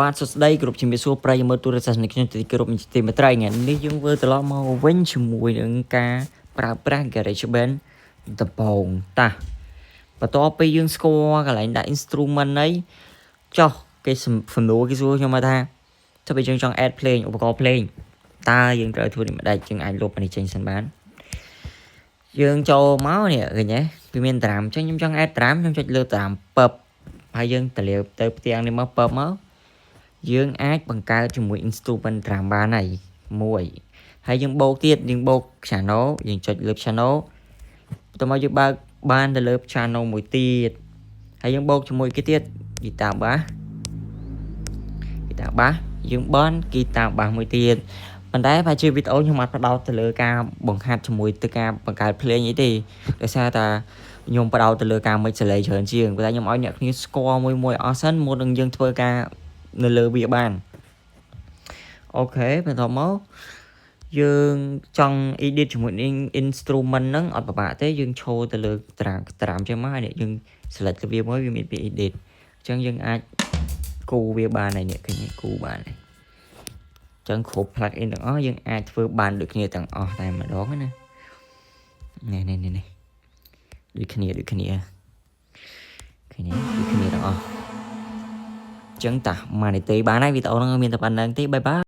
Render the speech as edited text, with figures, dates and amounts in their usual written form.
បាទសួស្តីគ្រប់ជំរាបសួរប្រិយមិត្តទូរទស្សនិកជនទីគោរពទីមេត្រីថ្ងៃនេះយើងធ្វើត្រឡប់មកវិញជាមួយនឹងការប្រើប្រាស់ GarageBand ដំបងតាបន្ទាប់ពីយើងស្គាល់កន្លែងដាក់ instrument អីចុះគេសំណួរគេសួរខ្ញុំមកថាถ้าបើយើងចង់ add ភ្លេងឧបករណ៍ភ្លេងតើយើងត្រូវធ្វើនេះមិនដាច់យើងអាចលុបអានេះចេញសិនបានយើងចូលមកនេះឃើញទេវាមានតារាមអញ្ចឹងខ្ញុំចង់ add តារាមខ្ញុំចុចលើតារាមពឹបហើយយើងទៅលើទៅផ្ទាំងនេះមកពឹបមកយើងអាចបង្កើតជាមួយ instrument drum បានហើយមួយហើយយើងបូកទៀតយើងបូក channel យើងចុចលើ channel បន្ទាប់មកយើងបើកបានទៅលើ channel មួយទៀតហើយយើងបូកជាមួយគេទៀត guitar bass យើងបន guitar bass មួយទៀតប៉ុន្តែបើជាវីដេអូខ្ញុំអត់ផ្ដោតទៅលើការបង្ហាត់ជាមួយទៅការបង្កើតភ្លេងអីទេដោយសារតែខ្ញុំផ្ដោតទៅលើការមិចសលេងច្រើនជាងប៉ុន្តែខ្ញុំឲ្យអ្នកគ្នាស្គាល់មួយអស់សិនមុននឹងយើងធ្វើការនៅលើវាបានអូខេបន្តមកយើងចង់ edit ជាមួយនឹង instrument ហ្នឹងអត់ពិបាកទេយើងឈរទៅលើតារាមចឹងមកហើយយើង select ទៅវាមួយវាមានពី edit អញ្ចឹងយើងអាចគូវាបានហើយនេះឃើញគូបានហើយអញ្ចឹងគ្រប់ plugin ទាំងអស់យើងអាចធ្វើបានដូចគ្នាទាំងអស់តែម្ដងណានេះដូចគ្នាទាំងអស់ចឹងតាម៉ានីទេបានហើយវីដេអូហ្នឹងមានតែប៉ុណ្្នឹងទេបាយបាយ